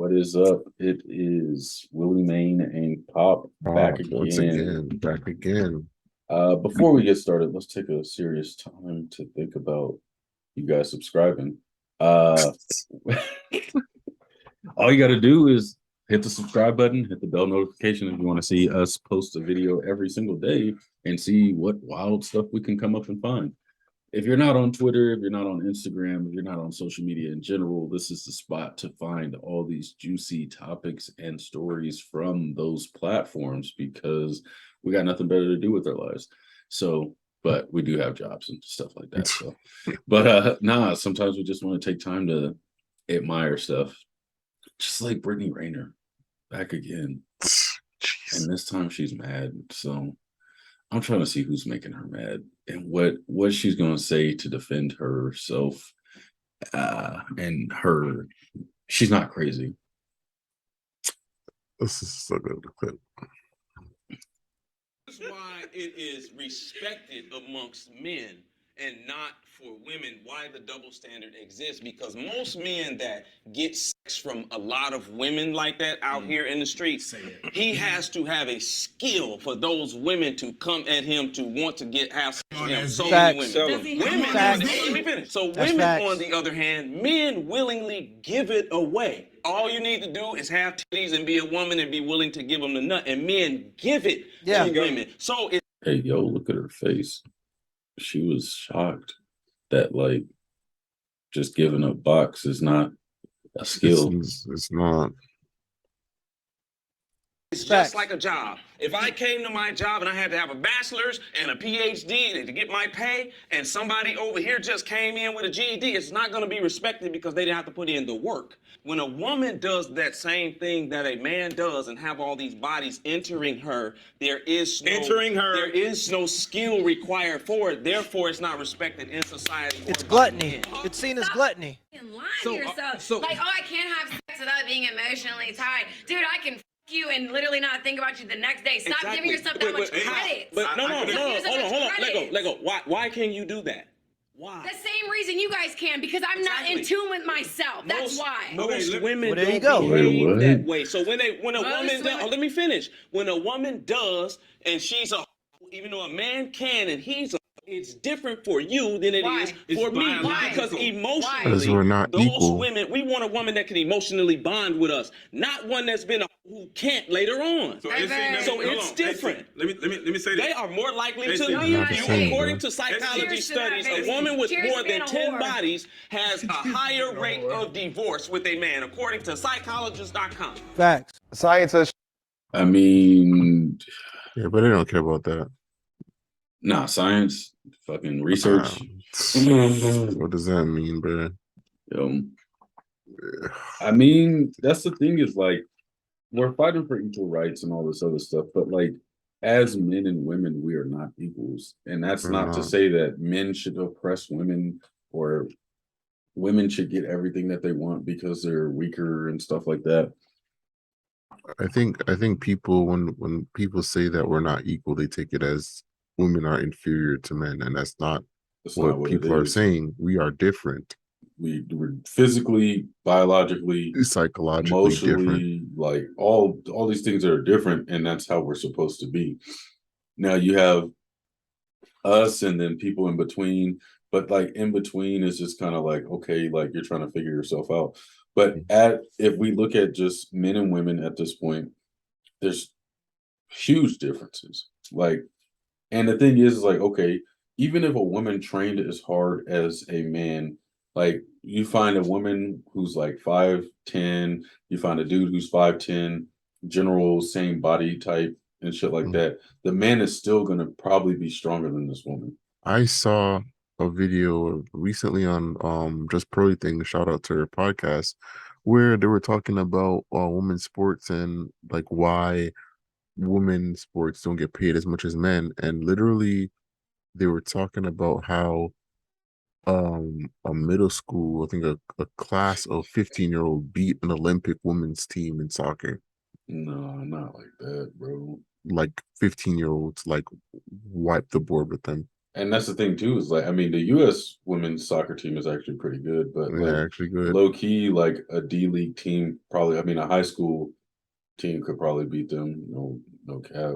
What is up? It is Willie Main and Pop back Once again. again, back again. Before we get started, let's take a serious time to think about you guys subscribing. Uh, all you got to do is hit the subscribe button, hit the bell notification if you want to see us post a video every single day and see what wild stuff we can come up and find. If you're not on Twitter, if you're not on Instagram, if you're not on social media in general, this is the spot to find all these juicy topics and stories from those platforms because we got nothing better to do with our lives. So, but we do have jobs and stuff like that. So, but sometimes we just want to take time to admire stuff. Just like Brittany Renner back again. Jeez. And this time she's mad. So I'm trying to see who's making her mad and what she's going to say to defend herself. And she's not crazy. This is so good to clip. That's why it is respected amongst men and not for women. Why the double standard exists, because most men that get sex from a lot of women like that out here in the streets, he has to have a skill for those women to come at him to want to have sex with him. So many women. Let me finish. So women, on the other hand, men willingly give it away. All you need to do is have titties and be a woman and be willing to give them the nut, and men give it to women. So hey, yo, look at her face. She was shocked that like just giving up box is not a skill. It's not. It's just like a job. If I came to my job and I had to have a bachelor's and a PhD to get my pay, and somebody over here just came in with a GED, it's not going to be respected because they didn't have to put in the work. When a woman does that same thing that a man does and have all these bodies entering her, there is no skill required for it. Therefore, it's not respected in society. It's gluttony. It's seen as gluttony. Lying to yourself. Like, oh, I can't have sex without being emotionally tied. Dude, I can you and literally not think about you the next day. Stop giving yourself that much credit. But no, hold on. Let go. Why can't you do that? Why? The same reason you guys can, because I'm not in tune with myself. That's why. Most women there you don't go. behave that way. So when a woman does, let me finish. When a woman does, and she's a, even though a man can and he's a, it's different for you than it is for me. Because emotionally, we're not those equal. women, we want a woman that can emotionally bond with us, not one that's been a who can't later on. So it's different. Let me say this. They are more likely to not leave the you. same, According bro. to psychology studies, a woman with more than 10 bodies has a higher rate of divorce with a man, according to psychologist.com. Facts. Science has. I mean, Yeah, but they don't care about that. nah, science, fucking research. What does that mean, bro? I mean, that's the thing is like we're fighting for equal rights and all this other stuff, but like as men and women, we are not equals. And that's not to say that men should oppress women or women should get everything that they want because they're weaker and stuff like that. I think people when people say that we're not equal, they take it as women are inferior to men, and that's not That's what not what people it are is. saying. We are different, We're physically, biologically, psychologically different. emotionally, like all these things are different, and that's how we're supposed to be. Now you have us and then people in between, but like in between is just kind of like, okay, like you're trying to figure yourself out. But if we look at just men and women at this point, there's huge differences. Like, and the thing is like, okay, even if a woman trained as hard as a man, like you find a woman who's like 5'10", you find a dude who's 5'10", general same body type and shit like that, the man is still gonna probably be stronger than this woman. I saw a video recently on Just Pro Thing, shout out to her podcast, where they were talking about women's sports and like why women's sports don't get paid as much as men, and literally they were talking about how a middle school, I think a class of 15-year-old beat an Olympic women's team in soccer. No, not like that, bro. Like 15-year-olds like wiped the board with them. And that's the thing too, is like, I mean, the US women's soccer team is actually pretty good, but like Yeah, actually good. low key, like a D League team, probably, I mean, a high school team could probably beat them. No, no cap.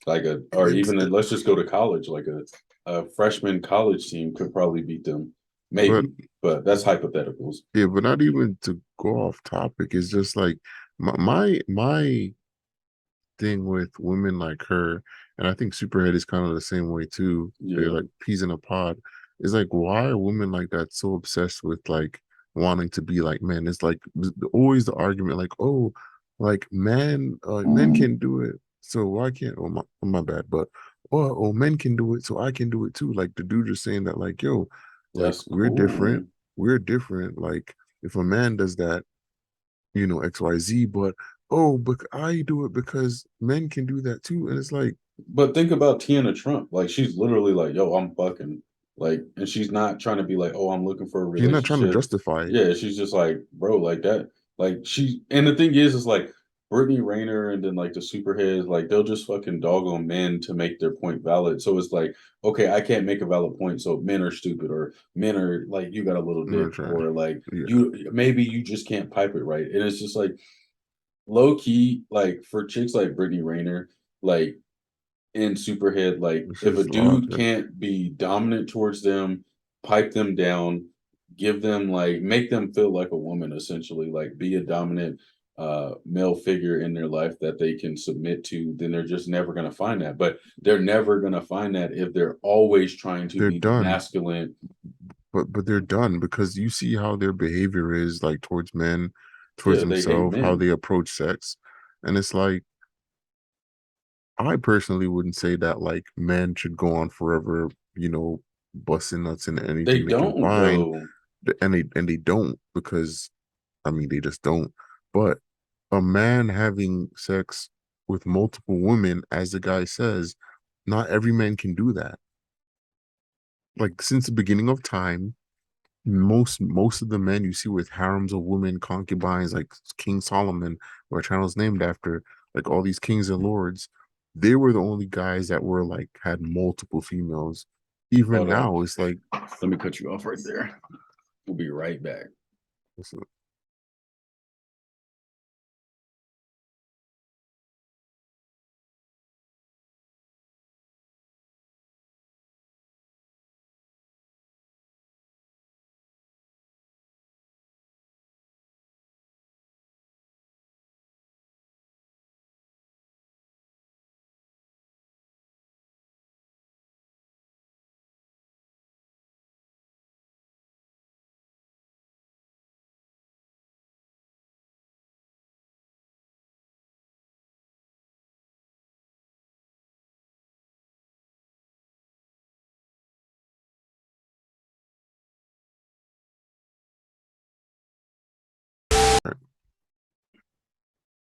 Like or Ex- even let's just go to college, like a freshman college team could probably beat them. but Maybe, but that's hypotheticals. yeah, but not even to go off topic. It's just like my thing with women like her, and I think Superhead is kind of the same way too. They're Yeah, like peas in a pod. It's like, why are women like that so obsessed with like wanting to be like men? It's like always the argument, like, oh, like men can do it, so why can't? Oh my bad, but men can do it, so I can do it too. Like the dude just saying that, like, yo, like that's cool. we're different. Like if a man does that, XYZ, but oh, but I do it because men can do that too. And it's like, But think about Tiana Trump. Like she's literally like, yo, I'm fucking like, and she's not trying to be like, oh, I'm looking for a she's not trying to relationship. justify it. Yeah, she's just like, bro, like that. Like she and the thing is like Brittany Renner and then like the superheads, like they'll just fucking dog on men to make their point valid. So it's like, okay, I can't make a valid point, so men are stupid or men are like you got a little I'm not dick trying. or like Yeah. you maybe you just can't pipe it right. And it's just like low key, like for chicks like Brittany Renner, like in Superhead, like This if a is a lot. dude can't be dominant towards them, pipe them down, give them like make them feel like a woman essentially, like be a dominant male figure in their life that they can submit to, then they're just never gonna find that. But they're never gonna find that if they're always trying to They're be the done. masculine. But they're done because you see how their behavior is like towards men, towards Yeah, they hate themselves, how men. they approach sex. And it's like, I personally wouldn't say that like men should go on forever, busting nuts into They anything they can don't find. though. And they don't, because I mean they just don't. But a man having sex with multiple women, as the guy says, not every man can do that. Like since the beginning of time, most of the men you see with harems of women, concubines, like King Solomon, where our channel is named after, like all these kings and lords, they were the only guys that were like had multiple females. Even Hold on. now, it's like, Let me cut you off right there. We'll be right back.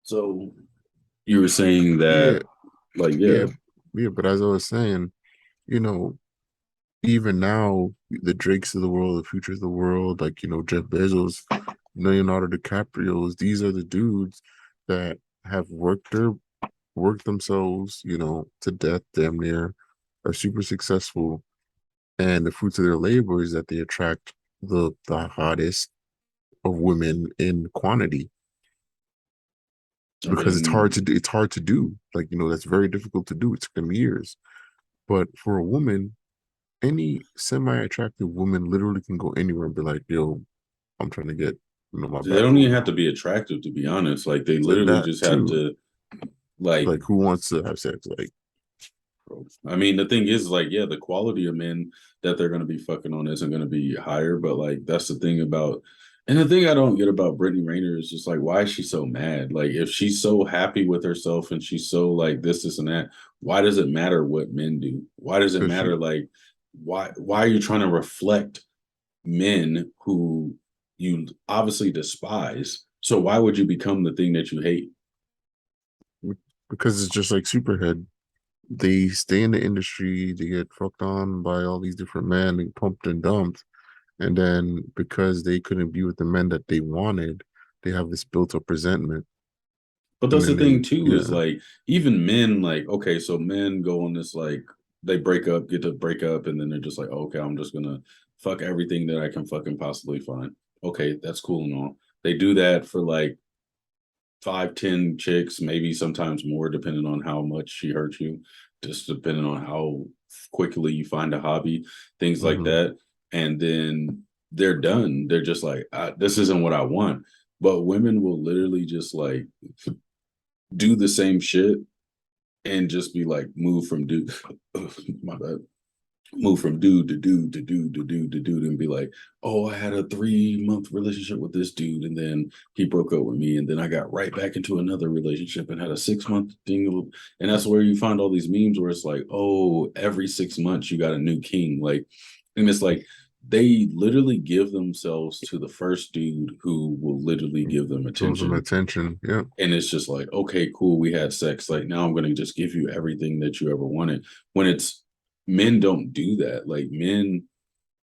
So you were saying yeah, that, like, yeah, yeah, yeah. But as I was saying, you know, even now, the Drakes of the world, the Futures of the world, like, Jeff Bezos, Leonardo DiCaprio's, these are the dudes that have worked themselves, to death, damn near, are super successful, and the fruits of their labor is that they attract the hottest of women in quantity, I because it's hard to mean, do. It's hard to do. Like, that's very difficult to do. It took them years. But for a woman, any semi-attractive woman literally can go anywhere and be like, yo, I'm trying to get, my they back don't or even have to be attractive to be honest. Like they literally that just have too. to like Like, who wants to have sex? Like, I mean the thing is like yeah, the quality of men that they're gonna be fucking on isn't gonna be higher, but like that's the thing about and the thing I don't get about Brittany Renner is just like why is she so mad? Like if she's so happy with herself and she's so like this and that, why does it matter what men do? Why does it because matter like why are you trying to reflect men who you obviously despise. So why would you become the thing that you hate? it's just like Superhead. They stay in the industry, they get fucked on by all these different men, they pumped and dumped. And then because they couldn't be with the men that they wanted, they have this built up resentment. But And that's the then thing they, too, is yeah, like even men, like, okay, so men go on this like they get to break up, and then they're just like, oh, okay, I'm just gonna fuck everything that I can fucking possibly find. Okay, that's cool and all. They do that for like 5, 10 chicks, maybe sometimes more, depending on how much she hurt you, just depending on how quickly you find a hobby, things like Mm-hmm. that. And then they're done. They're just like, this isn't what I want. But women will literally just like do the same shit and just be like, move from dude, my bad, move from dude to dude to dude to dude to dude, and be like, oh, I had a 3-month relationship with this dude, and then he broke up with me, and then I got right back into another relationship and had a 6-month thing. And that's where you find all these memes where it's like, oh, every 6 months you got a new king. Like, and it's like they literally give themselves to the first dude who will literally give them Shows them attention. attention. Yeah. And it's just like, okay, cool, we had sex. Like, now I'm going to just give you everything that you ever wanted. When it's men don't do that. Like, men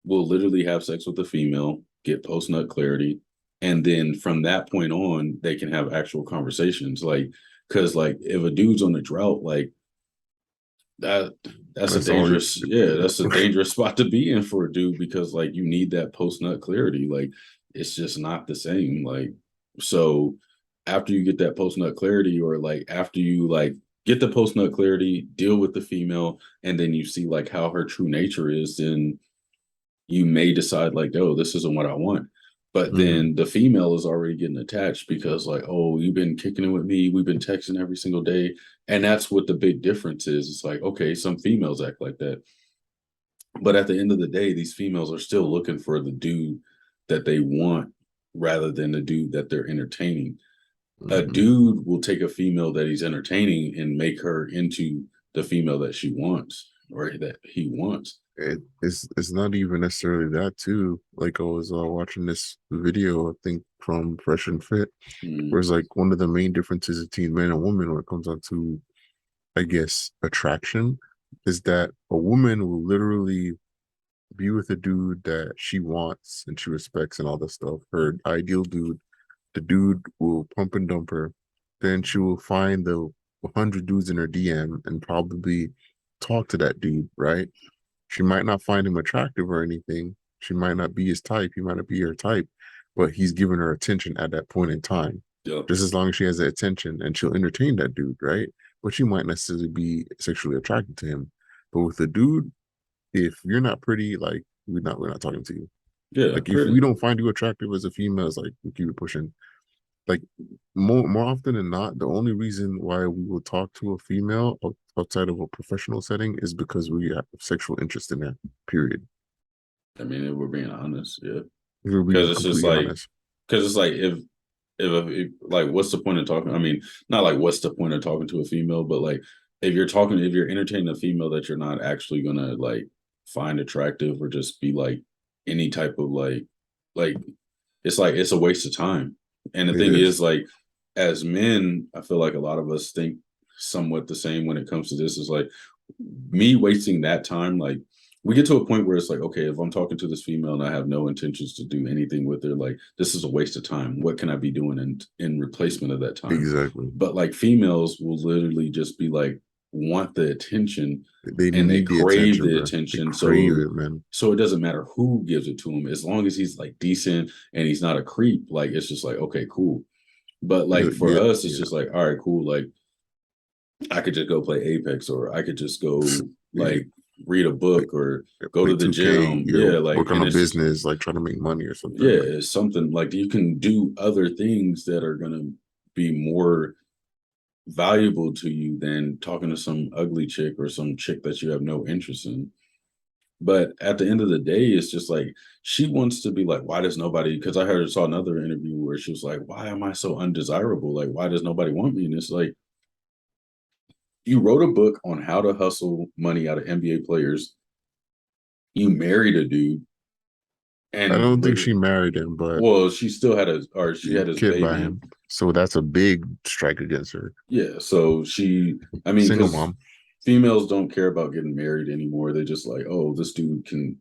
will literally have sex with a female, get post nut clarity, and then from that point on, they can have actual conversations. Like, because like if a dude's on a drought, like that that's a That's all you. dangerous, yeah, that's a dangerous spot to be in for a dude, because like you need that post nut clarity. Like, it's just not the same. Like, so after you get that post nut clarity, or like after you like get the post nut clarity, deal with the female, and then you see like how her true nature is, then you may decide like, oh, this isn't what I want. But Mhm. then the female is already getting attached because like, oh, you've been kicking it with me, we've been texting every single day. And that's what the big difference is. It's like, okay, some females act like that, but at the end of the day, these females are still looking for the dude that they want rather than the dude that they're entertaining. A Mhm. dude will take a female that he's entertaining and make her into the female that she wants, or that he wants. It's not even necessarily that too. Like I was watching this video, I think from Fresh and Fit, where Mm, it's like one of the main differences between men and women when it comes down to, I guess, attraction, is that a woman will literally be with a dude that she wants and she respects and all that stuff. Her ideal dude, the dude will pump and dump her. Then she will find the 100 dudes in her DM and probably talk to that dude, right? She might not find him attractive or anything. She might not be his type. He might not be her type, but he's giving her attention at that point in time. yeah. Just as long as she has the attention, and she'll entertain that dude, right? But she might necessarily be sexually attracted to him. But with a dude, if you're not pretty, like we're not talking to you. Yeah, Like if we pretty. don't find you attractive as a female, it's like we keep it pushing. Like more often than not, the only reason why we will talk to a female outside of a professional setting is because we have sexual interest in that. Period. I mean, if we're being honest, yeah. If we're being Because it's just completely like, honest. because it's like if like, what's the point of talking? I mean, not like what's the point of talking to a female, but like if you're entertaining a female that you're not actually gonna like find attractive, or just be like any type of like it's like it's a waste of time. And the It thing is. is, like, as men, I feel like a lot of us think somewhat the same when it comes to this. Is like me wasting that time, like we get to a point where it's like, okay, if I'm talking to this female and I have no intentions to do anything with her, like this is a waste of time. What can I be doing in replacement of that time? Exactly. But like females will literally just be like, want the attention, They and they need the crave attention, the bro. They attention. crave it, man. So it doesn't matter who gives it to him, as long as he's like decent and he's not a creep. Like, it's just like, okay, cool. But like for Yeah, us, it's yeah. just like, all right, cool. Like, I could just go play Apex, or I could just go Yeah, like read a book, or go play to the 2K, gym. Yeah, like, work on and a it's just, business, like trying to make money or something. yeah, Like, it's something like you can do other things that are gonna be more valuable to you than talking to some ugly chick or some chick that you have no interest in. But at the end of the day, it's just like she wants to be like, why does nobody? Because saw another interview where she was like, why am I so undesirable? Like, why does nobody want me? And it's like, you wrote a book on how to hustle money out of NBA players. You married a dude, I and don't think she married him, but well, she still had she had his kid by baby. him. So that's a big strike against her. Yeah, so I mean, Single because mom. females don't care about getting married anymore. They just like, oh, this dude can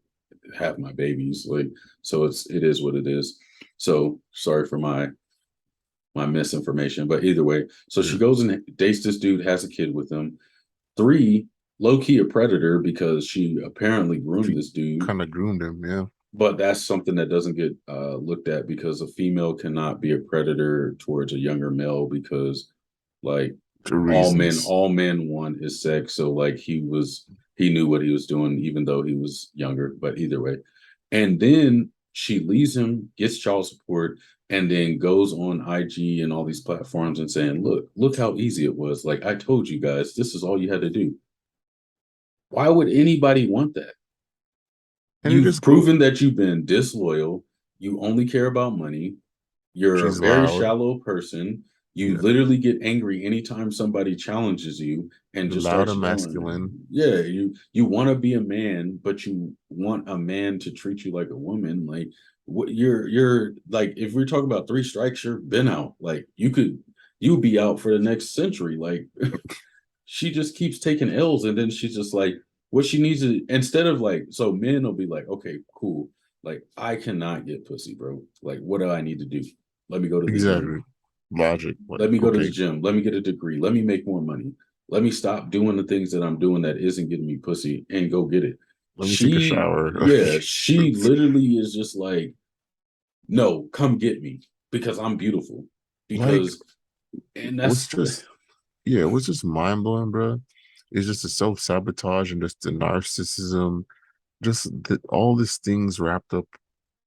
have my babies. Like, so it is what it is. So sorry for my misinformation, but either way, so she Yeah. goes and dates this dude, has a kid with him. 3, low key a predator because she apparently groomed She this dude. kind of groomed him, yeah. But that's something that doesn't get looked at because a female cannot be a predator towards a younger male because like For reasons. all men want is sex. So like he knew what he was doing even though he was younger, but either way. And then she leaves him, gets child support, and then goes on IG and all these platforms and saying, look how easy it was. Like I told you guys, this is all you had to do. Why would anybody want that? And it You've just go. proven that you've been disloyal. You only care about money. You're a She's very loud. shallow person. You Yeah. literally get angry anytime somebody challenges you and just Loud starts and yelling. masculine. Yeah, you want to be a man, but you want a man to treat you like a woman. Like what you're like if we're talking about three strikes, you're been out. Like you'd be out for the next century. Like she just keeps taking L's and then she's just like what she needs to instead of like so men will be like, okay, cool. Like I cannot get pussy, bro. Like what do I need to do? Let me go to the Exactly. gym. Logic. Like, Let me go to the okay, gym. Let me get a degree. Let me make more money. Let me stop doing the things that I'm doing that isn't getting me pussy and go get it. let me take a shower. She literally is just like, no, come get me because I'm beautiful. Like, Because and what's that's just what's just mind blowing, bro? It's just the self sabotage and just the narcissism, just all these things wrapped up,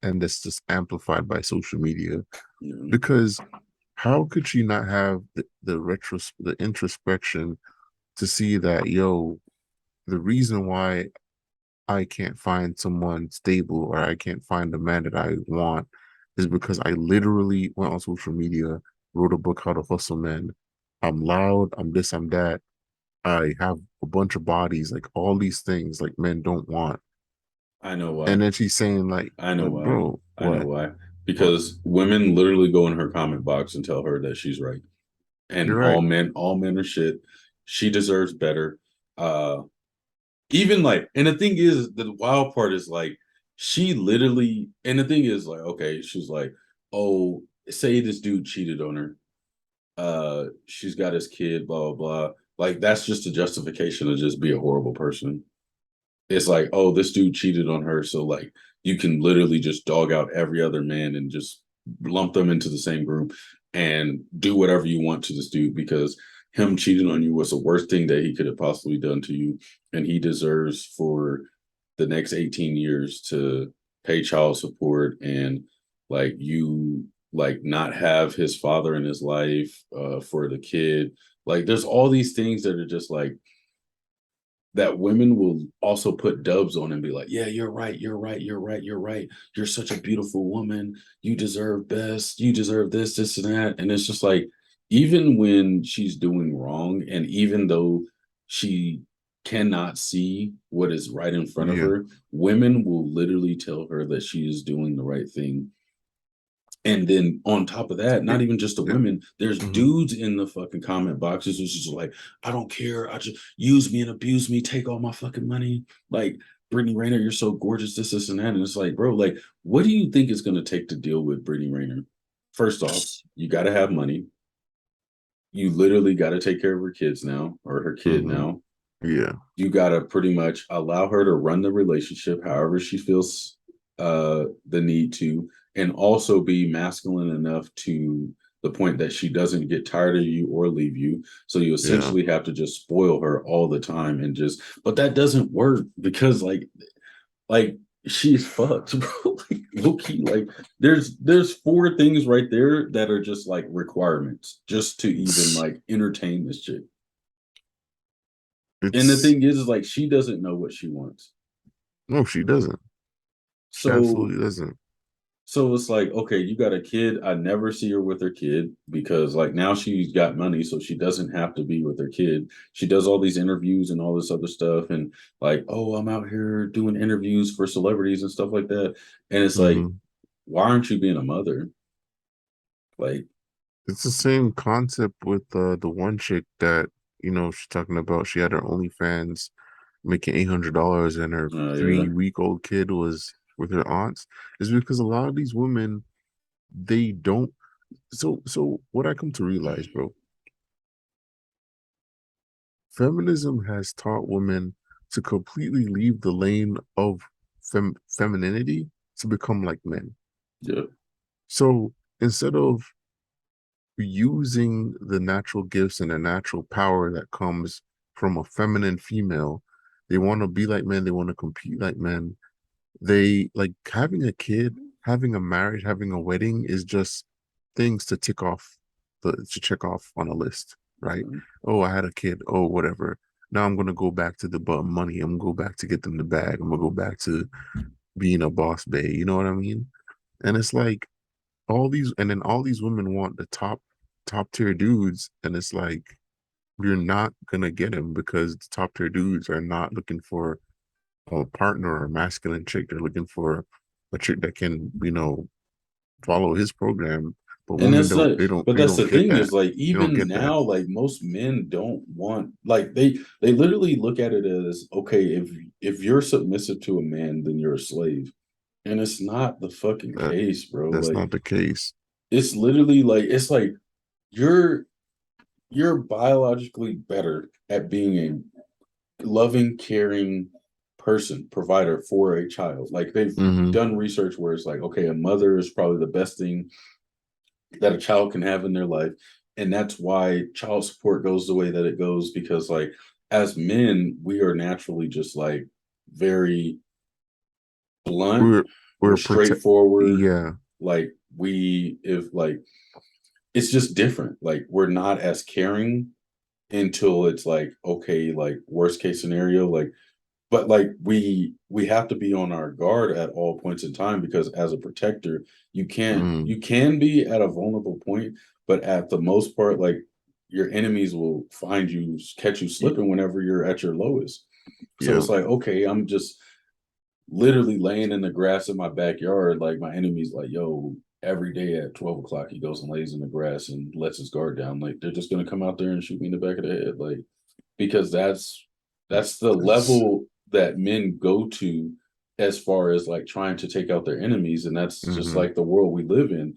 and that's just amplified by social media. you know, Because how could she not have the introspection to see that the reason why I can't find someone stable or I can't find the man that I want is because I literally went on social media, wrote a book, How to Hustle Men. I'm loud, I'm this, I'm that. I have a bunch of bodies, like all these things like men don't want. I know And why. then she's saying I know why. bro, I know what? why. What? Because women literally go in her comment box and tell her that she's right. And You're right. all men are shit. She deserves better. Uh even like and the thing is the wild part is like she literally and the thing is like, okay, she's like, oh, say this dude cheated on her. She's got his kid, blah blah blah. Like that's just a justification to just be a horrible person. It's like, oh, this dude cheated on her, so like you can literally just dog out every other man and just lump them into the same group and do whatever you want to this dude because him cheating on you was the worst thing that he could have possibly done to you, and he deserves for the next 18 years to pay child support and like you like not have his father in his life for the kid. Like there's all these things that are just like that women will also put dubs on and be like, yeah, you're right, you're right, you're right, you're right. You're such a beautiful woman. You deserve best. You deserve this, this, and that. And it's just like, even when she's doing wrong, and even though she cannot see what is right in front of Yeah. her, women will literally tell her that she is doing the right thing. And then on top of that, not It, even just the it, women, there's mhm. dudes in the fucking comment boxes who's just like, I don't care. I just use me and abuse me, take all my fucking money. Like, Brittany Renner, you're so gorgeous, this, and that. And it's like, bro, like, what do you think it's gonna take to deal with Brittany Renner? First off, you gotta have money. You literally gotta take care of her kids now, or her kid Mhm. now. Yeah. You gotta pretty much allow her to run the relationship however she feels the need to, and also be masculine enough to the point that she doesn't get tired of you or leave you. So you Yeah. essentially have to just spoil her all the time and just but that doesn't work because like she's fucked, bro. Like low key, like there's four things right there that are just like requirements just to even like entertain this chick. And the It's thing is like she doesn't know what she wants. no, she doesn't. She So absolutely doesn't. so it's like, okay, you got a kid. I never see her with her kid because like now she's got money, so she doesn't have to be with her kid. She does all these interviews and all this other stuff, and like, oh, I'm out here doing interviews for celebrities and stuff like that. And it's like, Mhm. why aren't you being a mother? Like, It's the same concept with the one chick that she's talking about. She had her OnlyFans making $800, and her yeah, 3-week-old kid was with her aunts. Is because a lot of these women they don't. So what I come to realize, bro, feminism has taught women to completely leave the lane of femininity to become like men. Yeah. So instead of using the natural gifts and the natural power that comes from a feminine female, they want to be like men, they want to compete like men. They like having a kid, having a marriage, having a wedding is just things to tick off to check off on a list, right? Mhm. Oh, I had a kid. Oh, whatever. Now I'm gonna go back to the money. I'm gonna go back to get them the bag. I'm gonna go back to being a boss babe. You know what I mean? And it's like and then all these women want the top tier dudes, and it's like you're not gonna get them because the top tier dudes are not looking for a partner or a masculine chick. They're looking for a chick that can, follow his program. But And women that's don't. not, They but that's don't the get thing that. is like They don't even get that. now, like most men don't want like they literally look at it as okay, if you're submissive to a man, then you're a slave. And it's not the fucking That case, bro. that's Like not the case. it's literally like it's like you're you're biologically better at being a loving, caring person, provider for a child. Like they've Hmm. done research where it's like, okay, a mother is probably the best thing that a child can have in their life. And that's why child support goes the way that it goes, because like as men, we are naturally just like very blunt, We're we're we're protect. straightforward. Yeah. Like we if like it's just different. Like we're not as caring until it's like, okay, like worst case scenario, like but like we have to be on our guard at all points in time because as a protector, Mm, you can be at a vulnerable point, but at the most part, like your enemies will find you, catch you y- slipping whenever you're at your lowest. So yeah. it's like, okay, I'm just literally laying in the grass in my backyard. Like my enemy's like, yo, every day at 12 o'clock, he goes and lays in the grass and lets his guard down. Like they're just gonna come out there and shoot me in the back of the head. Like because that's the It's, level that men go to as far as like trying to take out their enemies. And that's just hmm like the world we live in.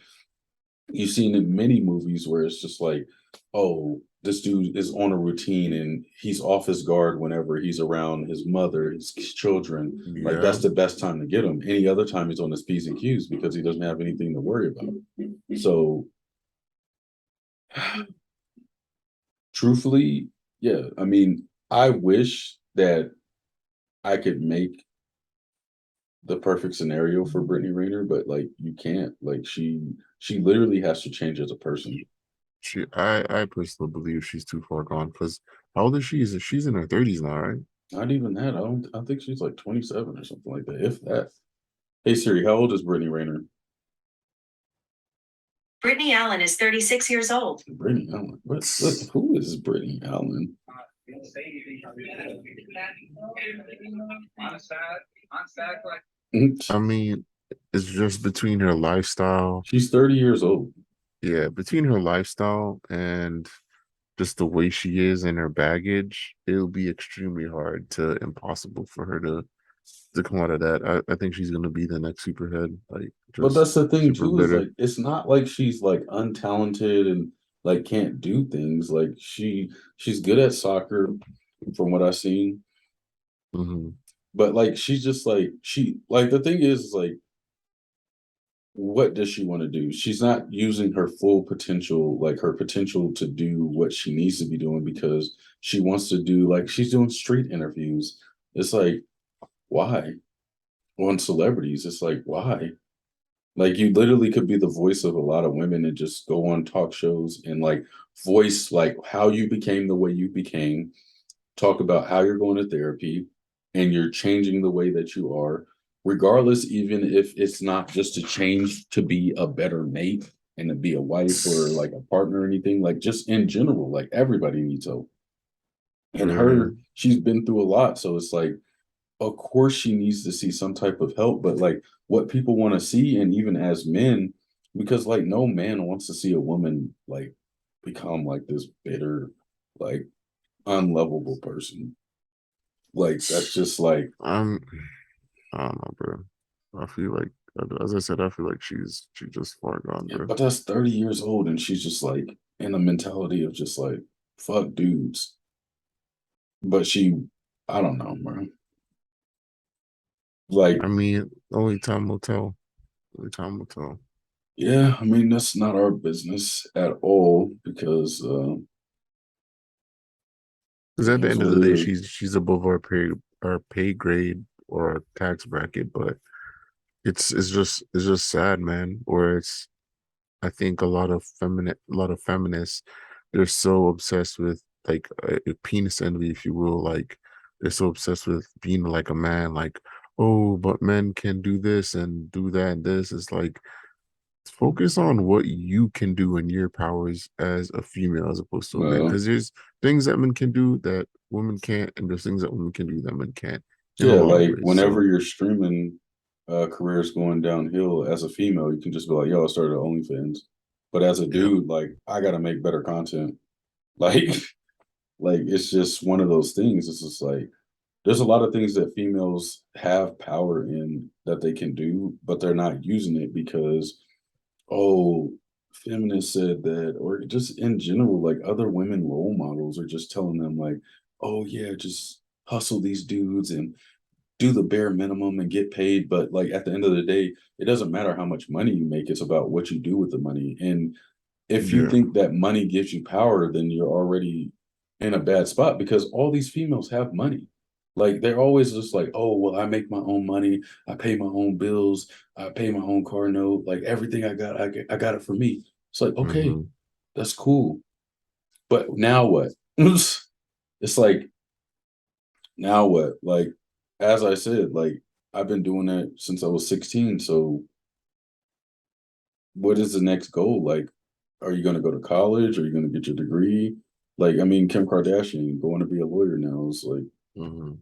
You've seen in many movies where it's just like, oh, this dude is on a routine and he's off his guard whenever he's around his mother, his children. Like Yeah. that's the best time to get him. Any other time he's on his P's and Q's because he doesn't have anything to worry about. So truthfully, yeah, I mean, I wish that I could make the perfect scenario for Brittany Renner, but like you can't. Like she literally has to change as a person. I personally believe she's too far gone because how old is she? She's in her 30s now, right? Not even that. I think she's like 27 or something like that. If that. Hey Siri, how old is Brittany Renner? Brittany Allen is 36 years old. Brittany Allen. What who is Brittany Allen? I mean, it's just between her lifestyle. She's 30 years old. Yeah, between her lifestyle and just the way she is and her baggage, it'll be extremely hard to impossible for her to come out of that. I think she's gonna be the next superhead, like But just that's the thing super too, is bitter. like it's not like she's like untalented and like can't do things. Like she's good at soccer from what I've seen. Hmm. But like she's just like she like the thing is like what does she want to do? She's not using her full potential, like her potential to do what she needs to be doing because she wants to do like she's doing street interviews. It's like, why? On celebrities, it's like, why? Like you literally could be the voice of a lot of women and just go on talk shows and like voice like how you became the way you became, talk about how you're going to therapy and you're changing the way that you are, regardless, even if it's not just to change to be a better mate and to be a wife or like a partner or anything, like just in general, like everybody needs help. And Yeah, she's been through a lot. So it's like, of course, she needs to see some type of help, but like what people want to see, and even as men, because like no man wants to see a woman like become like this bitter, like unlovable person. Like that's just like I'm. I don't know, bro. I feel like, as I said, I feel like she's just far gone, yeah, bro. but that's 30 years old and she's just like in a mentality of just like fuck dudes. But I don't know, bro. Like, I mean, only time will tell. Only time will tell. yeah, I mean, that's not our business at all because Because at it the is end of what the it day, is. she's above our pay grade or our tax bracket. But it's just sad, man. Or it's I think a lot of feminists, they're so obsessed with like a penis envy, if you will. Like they're so obsessed with being like a man. Like, oh, but men can do this and do that and this. It's like focus on what you can do in your powers as a female as opposed to a man. Well, Because there's things that men can do that women can't, and there's things that women can do that men can't in a yeah, lot of like ways. whenever So your streaming career is going downhill as a female, you can just be like, yo, I started OnlyFans. But as a yeah. dude, like I gotta make better content. Like, like it's just one of those things. It's just like there's a lot of things that females have power in that they can do, but they're not using it because, oh, feminists said that, or just in general, like other women role models are just telling them, like, oh, yeah, just hustle these dudes and do the bare minimum and get paid. But like at the end of the day, it doesn't matter how much money you make, it's about what you do with the money. And if you Yeah. think that money gives you power, then you're already in a bad spot because all these females have money. Like they're always just like, oh, well, I make my own money, I pay my own bills, I pay my own car note, like everything I got, I got it for me. It's like, okay, Hmm. that's cool. But now what? It's like, now what? Like, as I said, like I've been doing that since I was 16. So what is the next goal? Like, are you going to go to college? Are you going to get your degree? Like, I mean, Kim Kardashian going to be a lawyer now is like, Hmm.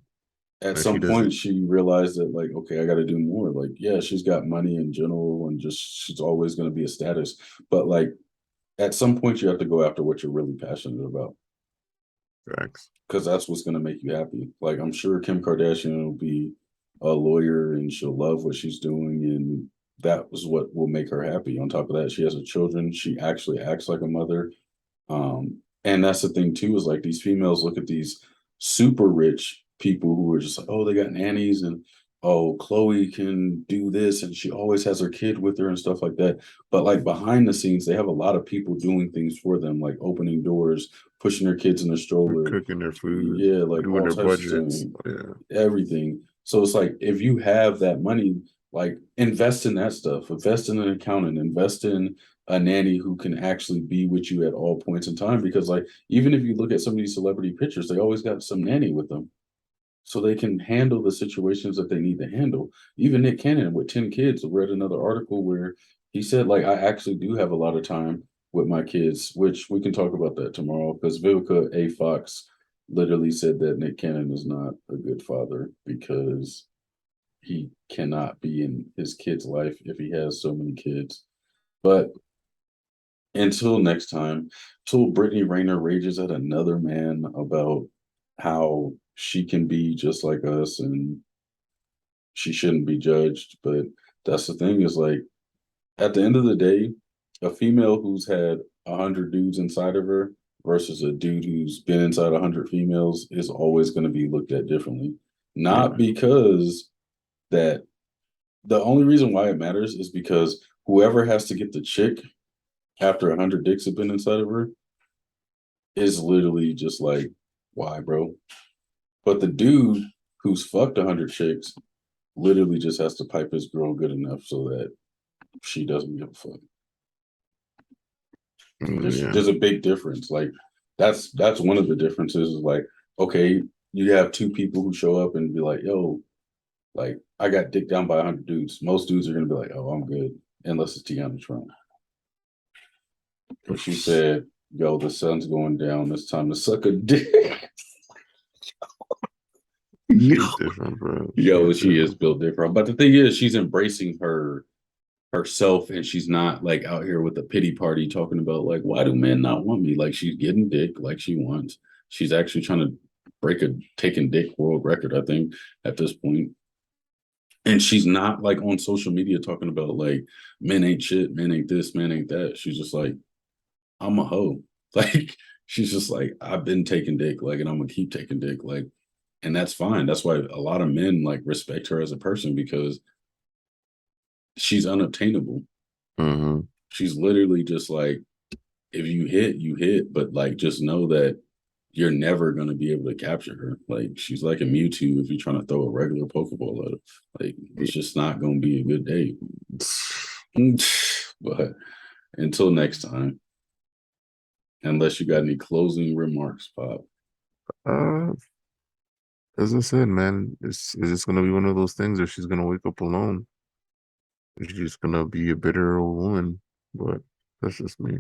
at And she some does it. point, she realized that, like, okay, I got to do more. Like, yeah, she's got money in general and just she's always going to be a status. But, like, at some point, you have to go after what you're really passionate about Facts. because that's what's going to make you happy. Like, I'm sure Kim Kardashian will be a lawyer and she'll love what she's doing. And that was what will make her happy. On top of that, she has a children. She actually acts like a mother. And that's the thing too, is like these females look at these super rich people who are just like, oh, they got nannies and oh, Chloe can do this and she always has her kid with her and stuff like that. But like behind the scenes, they have a lot of people doing things for them, like opening doors, pushing their kids in the stroller. Cooking their food, Yeah, like doing all their types of budgets. stuff, Yeah. everything. So it's like if you have that money, like invest in that stuff, invest in an accountant, invest in a nanny who can actually be with you at all points in time. Because like even if you look at some of these celebrity pictures, they always got some nanny with them. So they can handle the situations that they need to handle. Even Nick Cannon with 10 kids, I read another article where he said, like, I actually do have a lot of time with my kids, which we can talk about that tomorrow because Vivica A. Fox literally said that Nick Cannon is not a good father because he cannot be in his kid's life if he has so many kids. But until next time, till Brittany Renner rages at another man about how she can be just like us and she shouldn't be judged. But that's the thing is like at the end of the day, a female who's had 100 dudes inside of her versus a dude who's been inside 100 females is always going to be looked at differently. Not Yeah. because that the only reason why it matters is because whoever has to get the chick after 100 dicks have been inside of her is literally just like, why, bro? But the dude who's fucked 100 chicks literally just has to pipe his girl good enough so that she doesn't give a fuck. Yeah. There's a big difference. Like that's one of the differences. Is like, okay, you have two people who show up and be like, yo, like I got dicked down by 100 dudes. Most dudes are gonna be like, oh, I'm good, unless it's Tiana Trump. But she said, yo, the sun's going down. It's time to suck a dick. She's different, bro. Yo, She's she is different. built different. But the thing is, she's embracing herself and she's not like out here with a pity party talking about like why do men not want me? Like she's getting dick like she wants. She's actually trying to break a taking dick world record, I think, at this point. And she's not like on social media talking about like men ain't shit, men ain't this, men ain't that. She's just like, I'm a hoe. Like she's just like, I've been taking dick, like, and I'm gonna keep taking dick, like, and that's fine. That's why a lot of men like respect her as a person because she's unobtainable. Mm-hmm. She's literally just like, if you hit, you hit, but like just know that you're never gonna be able to capture her. Like she's like a Mewtwo if you're trying to throw a regular Pokeball at her. Like it's just not gonna be a good day. But until next time, unless you got any closing remarks, Pop. Uh, as I said, man, it's just gonna be one of those things where she's gonna wake up alone. She's just gonna be a bitter old woman. But that's just me.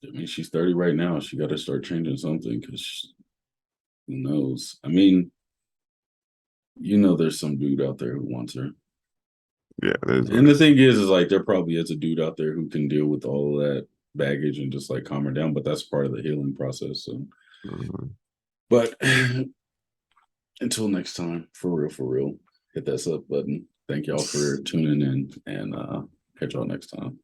I mean, she's 30 right now. She got to start changing something because who knows? I mean, there's some dude out there who wants her. Yeah, there's And the thing is like there probably is a dude out there who can deal with all of that baggage and just like calm her down, but that's part of the healing process. So, Mhm. but until next time, for real, hit that sub button. Thank y'all for tuning in and catch y'all next time.